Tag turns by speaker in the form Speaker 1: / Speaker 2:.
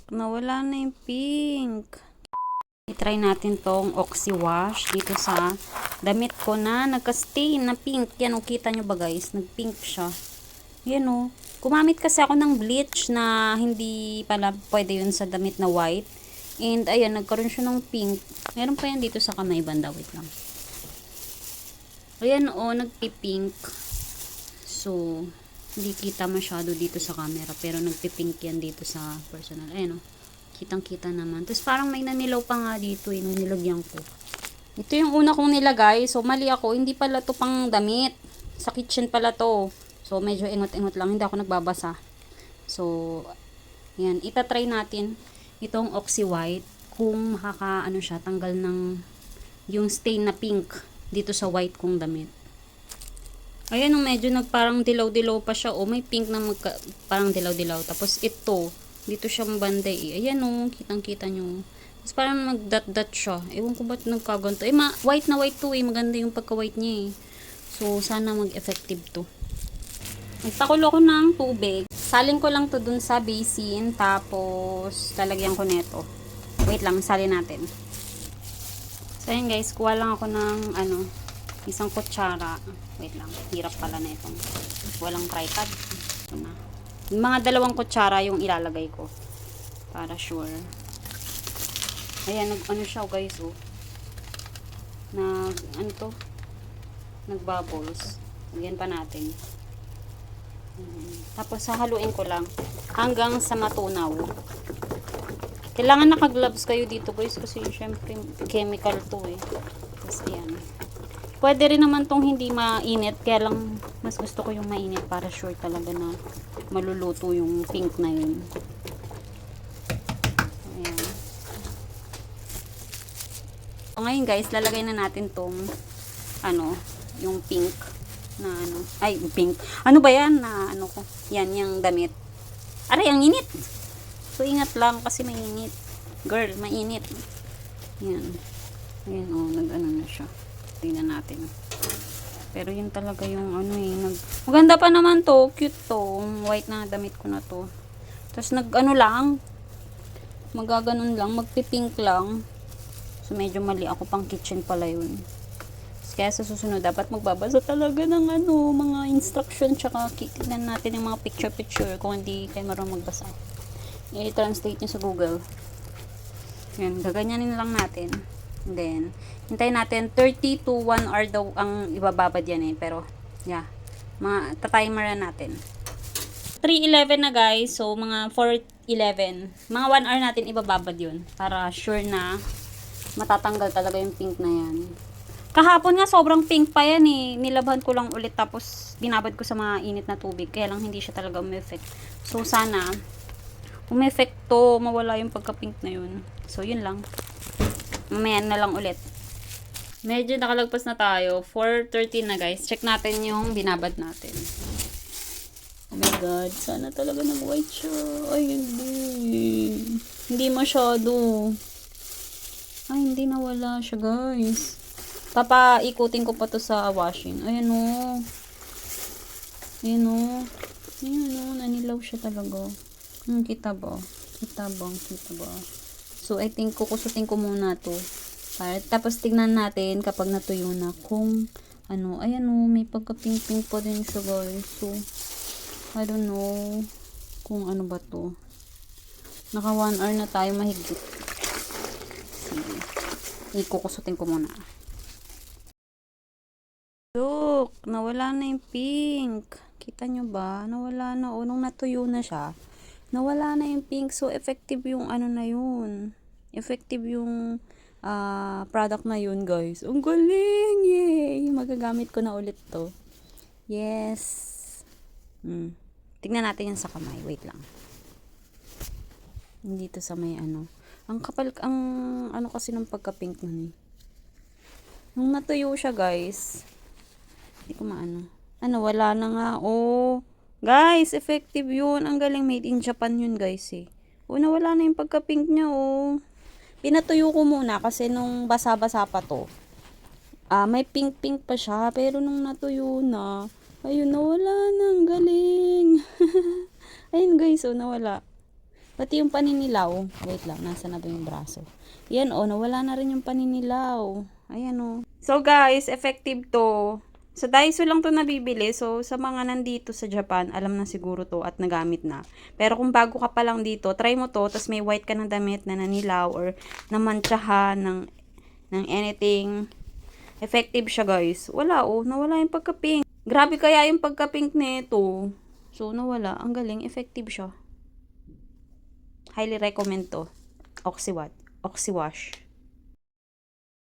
Speaker 1: Nawala na yung pink. I-try natin tong Oxy Wash dito sa damit ko na nagka-stain na pink. Yan o, kita nyo ba guys? Nag-pink siya. Yan o. Gumamit kasi ako ng bleach na hindi pala pwede yun sa damit na white. And ayan, nagkaroon siya ng pink. Meron pa yan dito sa kamay banda. Wait lang. Ayan o, nagpi-pink. So, hindi kita masyado dito sa camera. Pero nagpi-pink yan dito sa personal. Ayan o. Kitang-kita naman. Tapos parang may nanilaw pa nga dito nung nilagyan ko. Ito yung una kong nilagay. So, mali ako. Hindi pala to pang damit. Sa kitchen pala to. So, medyo ingot-ingot lang. Hindi ako nagbabasa. So, yan. Itatry natin itong Oxy White. Kung makaka, siya, tanggal ng yung stain na pink dito sa white kong damit. Ayan, medyo nagparang dilaw-dilaw pa siya. O, may pink na parang dilaw-dilaw. Tapos ito, dito siya mabanday eh. Ayan o, kitang-kita nyo. Tapos parang mag-dot-dot siya. Ewan ko ba't nagkaganto. White na white to eh. Maganda yung pagka-white niya eh. So, sana mag-effective to. Nagpakulo ko ng tubig. Salin ko lang to dun sa basin. Tapos, lalagyan ko neto. Wait lang, salin natin. So, ayan guys. Kuha lang ako ng, isang kutsara. Wait lang. Hirap pala na itong. Walang tripod. Ito na. Mga 2 kutsara yung ilalagay ko. Para sure. Ayan, siya guys, oh. Nag-bubbles. Lagyan pa natin. Tapos, hahaluin ko lang. Hanggang sa matunaw. Kailangan naka-gloves kayo dito, guys. Kasi, syempre, chemical to, eh. Tapos, ayan. Pwede rin naman tong hindi mainit. Kaya lang, mas gusto ko yung mainit para sure talaga na maluluto yung pink na yun. Ayan. So, ngayon guys, lalagay na natin tong yung pink na ay, pink. Ano ba yan na ko? Yan, yung damit. Aray, ang init! So, ingat lang kasi mainit. Girl, mainit. Yan. Ayan, na siya. Tingnan natin. Pero yun talaga yung maganda pa naman to. Cute to. White na damit ko na to. Tapos lang. Magaganon lang. Magpipink lang. So medyo mali ako, pang kitchen pala yun. Kaya sa susunod dapat magbabasa talaga ng mga instruction. Tsaka tingnan natin yung mga picture kung hindi kayo marunong magbasa. I-translate nyo sa Google. Yan. Gaganyanin lang natin. And then, hintayin natin 30 to 1 hour daw ang ibababad yan eh. Pero, yeah. Tatimer na natin. 3:11 na guys. So, mga 4:11. Mga 1 hour natin ibababad yun. Para sure na matatanggal talaga yung pink na yan. Kahapon nga sobrang pink pa yan eh. Nilabhan ko lang ulit tapos binabad ko sa mga init na tubig. Kaya lang hindi siya talaga umeffect. So, sana umeffect to. Mawala yung pagka-pink na yun. So, yun lang. Mamaya na lang ulit. Medyo nakalagpas na tayo. 4:13 na guys. Check natin yung binabad natin. Oh my god. Sana talaga nag-white siya. Ay, hindi. Hindi masyado. Ay, hindi nawala siya guys. Papaikutin ko pa to sa washing. Ayan o. Ayan o. Ayan o. Nanilaw siya talaga. Kita ba? Kita ba? So, I think kukusutin ko muna to. Tapos, tignan natin kapag natuyo na kung ayan o, may pagka-pink-pink pa din siya guys. So, I don't know kung ano ba to. Naka 1 hour na tayo mahigit. Sige. Ikukusutin ko muna. Look, nawala na yung pink. Kita nyo ba? Nawala na o. Nung natuyo na siya, nawala na yung pink. So, effective yung na yun. Effective yung product na yun, guys. Ang galing! Yay! Magagamit ko na ulit to. Yes! Tignan natin yan sa kamay. Wait lang. Dito sa may Ang kapal, kasi ng pagka-pink nun eh. Nung natuyo siya, guys. Hindi ko wala na nga. Oh! Guys, effective yun. Ang galing, made in Japan yun, guys eh. Nawala na yung pagka-pink niya, oh. Pinatuyo ko muna kasi nung basa-basa pa to. May pink-pink pa siya. Pero nung natuyo na, ayun, nawala na. Ang galing. Ayun guys, nawala. Pati yung paninilaw. Wait lang, nasa na ba yung braso? Yan oh, nawala na rin yung paninilaw. Ayan oh. So guys, effective to. Sa Daiso lang to nabibili. So sa mga nandito sa Japan, alam na siguro to at nagamit na. Pero kung bago ka pa lang dito, try mo to. Tapos may white ka na damit na nanilaw or namantsahan ng anything. Effective siya guys. Wala oh, nawala yung pagka-pink. Grabe kaya yung pagka-pink nito. So nawala, ang galing, effective siya. Highly recommend to. Oxywash.